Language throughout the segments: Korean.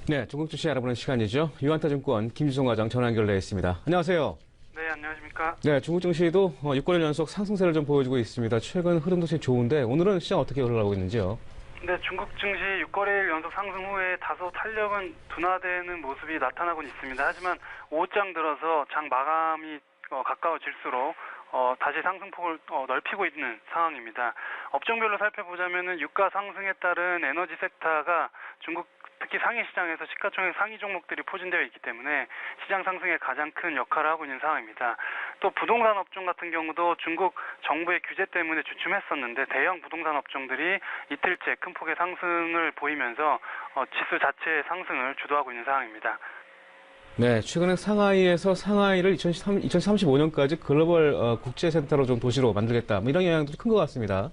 네, 중국 증시 알아보는 시간이죠. 유한타증권 김주성 과장 전화 연결돼 있습니다. 안녕하세요. 네, 안녕하십니까. 네, 중국 증시도 6개월 연속 상승세를 좀 보여주고 있습니다. 최근 흐름도 참 좋은데 오늘은 시장 어떻게 흘러가고 있는지요? 네, 중국 증시 6거래일 연속 상승 후에 다소 탄력은 둔화되는 모습이 나타나고 있습니다. 하지만 오후장 들어서 장 마감이 가까워질수록 다시 상승폭을 넓히고 있는 상황입니다. 업종별로 살펴보자면은 유가 상승에 따른 에너지 섹터가 중국 특히 상해 시장에서 시가총액 상위 종목들이 포진되어 있기 때문에 시장 상승에 가장 큰 역할을 하고 있는 상황입니다. 또 부동산 업종 같은 경우도 중국 정부의 규제 때문에 주춤했었는데 대형 부동산 업종들이 이틀째 큰 폭의 상승을 보이면서 지수 자체의 상승을 주도하고 있는 상황입니다. 네, 최근에 상하이에서 상하이를 2035년까지 글로벌 국제센터로 좀 도시로 만들겠다. 이런 영향도 큰 것 같습니다.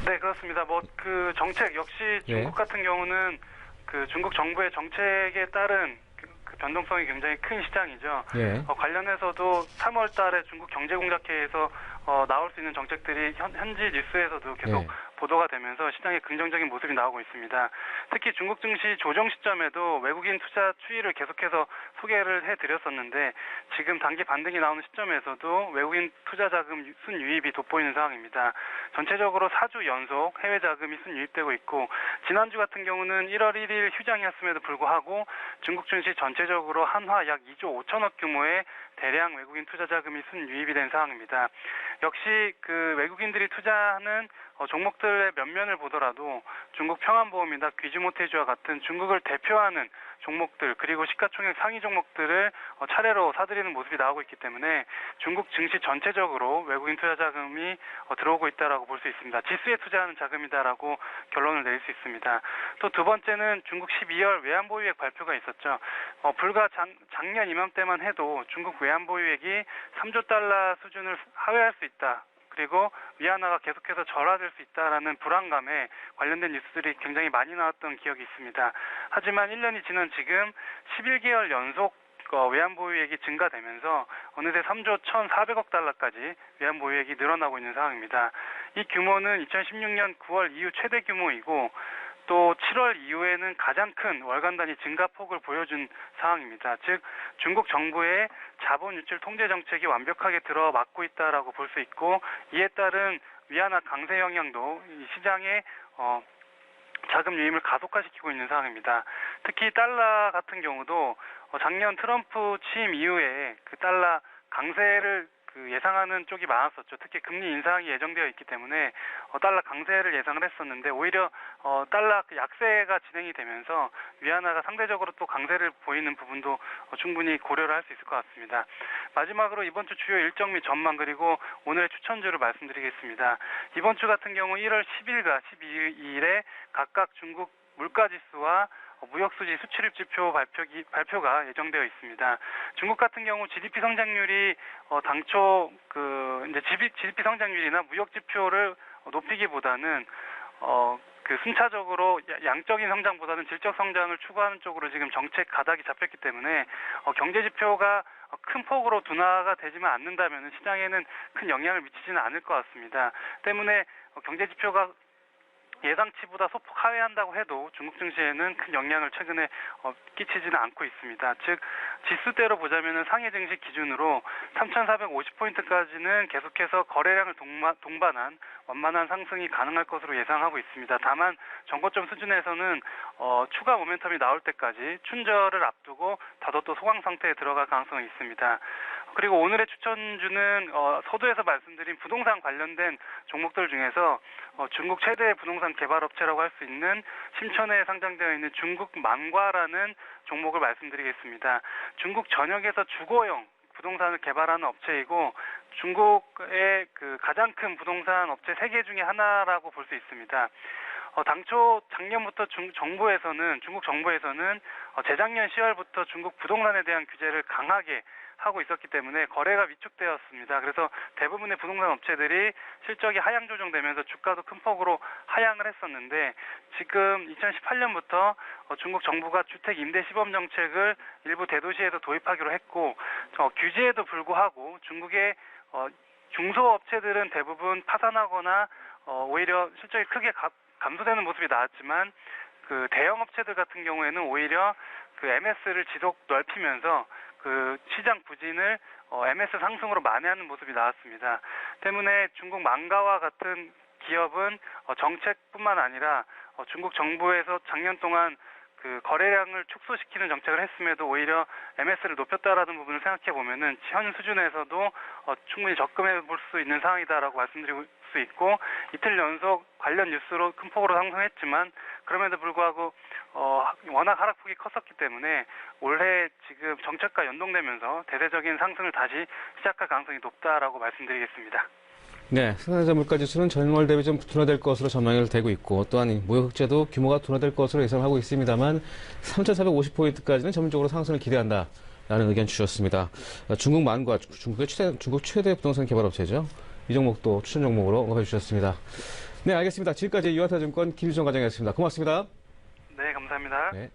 네, 그렇습니다. 그 정책 역시 중국 같은 경우는 그 중국 정부의 정책에 따른 그 변동성이 굉장히 큰 시장이죠. 예. 관련해서도 3월 달에 중국 경제공작회에서 나올 수 있는 정책들이 현지 뉴스에서도 계속 예. 보도가 되면서 시장에 긍정적인 모습이 나오고 있습니다. 특히 중국 증시 조정 시점에도 외국인 투자 추이를 계속해서 소개를 해드렸었는데 지금 단기 반등이 나오는 시점에서도 외국인 투자 자금 순유입이 돋보이는 상황입니다. 전체적으로 4주 연속 해외 자금이 순유입되고 있고 지난주 같은 경우는 1월 1일 휴장이었음에도 불구하고 중국 증시 전체적으로 한화 약 2조 5천억 규모의 대량 외국인 투자 자금이 순유입이 된 상황입니다. 역시 그 외국인들이 투자하는 종목들의 면면을 보더라도 중국 평안보험이나 귀주모테주와 같은 중국을 대표하는 종목들 그리고 시가총액 상위 종목들을 차례로 사들이는 모습이 나오고 있기 때문에 중국 증시 전체적으로 외국인 투자 자금이 들어오고 있다라고 볼 수 있습니다. 지수에 투자하는 자금이다라고 결론을 내릴 수 있습니다. 또 두 번째는 중국 12월 외환보유액 발표가 있었죠. 불과 작년 이맘때만 해도 중국 외환보유액이 3조 달러 수준을 하회할 수 있다. 그리고 위안화가 계속해서 절하될 수 있다라는 불안감에 관련된 뉴스들이 굉장히 많이 나왔던 기억이 있습니다. 하지만 1년이 지난 지금 11개월 연속 외환보유액이 증가되면서 어느새 3조 1,400억 달러까지 외환보유액이 늘어나고 있는 상황입니다. 이 규모는 2016년 9월 이후 최대 규모이고 또 7월 이후에는 가장 큰 월간 단위 증가폭을 보여준 상황입니다. 즉 중국 정부의 자본 유출 통제 정책이 완벽하게 들어맞고 있다라고 볼 수 있고 이에 따른 위안화 강세 영향도 이 시장의 자금 유입을 가속화시키고 있는 상황입니다. 특히 달러 같은 경우도 작년 트럼프 취임 이후에 그 달러 강세를 예상하는 쪽이 많았었죠. 특히 금리 인상이 예정되어 있기 때문에 달러 강세를 예상을 했었는데 오히려 달러 약세가 진행이 되면서 위안화가 상대적으로 또 강세를 보이는 부분도 충분히 고려를 할 수 있을 것 같습니다. 마지막으로 이번 주 주요 일정 및 전망 그리고 오늘의 추천주를 말씀드리겠습니다. 이번 주 같은 경우 1월 10일과 12일에 각각 중국 물가지수와 무역수지 수출입 지표 발표가 예정되어 있습니다. 중국 같은 경우 GDP 성장률이 당초 이제 GDP 성장률이나 무역 지표를 높이기보다는 순차적으로 양적인 성장보다는 질적 성장을 추구하는 쪽으로 지금 정책 가닥이 잡혔기 때문에 경제 지표가 큰 폭으로 둔화가 되지만 않는다면 시장에는 큰 영향을 미치지는 않을 것 같습니다. 때문에 경제 지표가 예상치보다 소폭 하회한다고 해도 중국 증시에는 큰 영향을 최근에 끼치지는 않고 있습니다. 즉 지수대로 보자면 상해 증시 기준으로 3,450포인트까지는 계속해서 거래량을 동반한 완만한 상승이 가능할 것으로 예상하고 있습니다. 다만 정고점 수준에서는 추가 모멘텀이 나올 때까지 춘절을 앞두고 다소 소강 상태에 들어갈 가능성이 있습니다. 그리고 오늘의 추천주는 서두에서 말씀드린 부동산 관련된 종목들 중에서 중국 최대 부동산 개발업체라고 할 수 있는 심천에 상장되어 있는 중국 만과라는 종목을 말씀드리겠습니다. 중국 전역에서 주거용 부동산을 개발하는 업체이고 중국의 가장 큰 부동산 업체 3개 중에 하나라고 볼 수 있습니다. 당초 작년부터 중국 정부에서는 재작년 10월부터 중국 부동산에 대한 규제를 강하게 하고 있었기 때문에 거래가 위축되었습니다. 그래서 대부분의 부동산 업체들이 실적이 하향 조정되면서 주가도 큰 폭으로 하향을 했었는데 지금 2018년부터 중국 정부가 주택 임대 시범 정책을 일부 대도시에서 도입하기로 했고 규제에도 불구하고 중국의 중소업체들은 대부분 파산하거나 오히려 실적이 크게 감소되는 모습이 나왔지만 그 대형 업체들 같은 경우에는 오히려 그 MS를 지속 넓히면서 그 시장 부진을 MS 상승으로 만회하는 모습이 나왔습니다. 때문에 중국 망가와 같은 기업은 정책뿐만 아니라 중국 정부에서 작년 동안 그 거래량을 축소시키는 정책을 했음에도 오히려 MS를 높였다라는 부분을 생각해 보면은 현 수준에서도 충분히 접근해 볼 수 있는 상황이다라고 말씀드릴 수 있고, 이틀 연속 관련 뉴스로 큰 폭으로 상승했지만 그럼에도 불구하고 워낙 하락폭이 컸었기 때문에 올해 지금 정책과 연동되면서 대대적인 상승을 다시 시작할 가능성이 높다라고 말씀드리겠습니다. 네, 생산자 물가지수는 전월 대비 좀 둔화될 것으로 전망이 되고 있고, 또한 무역 흑자도 규모가 둔화될 것으로 예상하고 있습니다만 3,450포인트까지는 전면적으로 상승을 기대한다라는 의견 주셨습니다. 중국 만과 중국 최대 부동산 개발업체죠. 이 종목도 추천 종목으로 언급해 주셨습니다. 네, 알겠습니다. 지금까지 유한타증권 김유정 과장이었습니다. 고맙습니다. 네, 감사합니다. 네.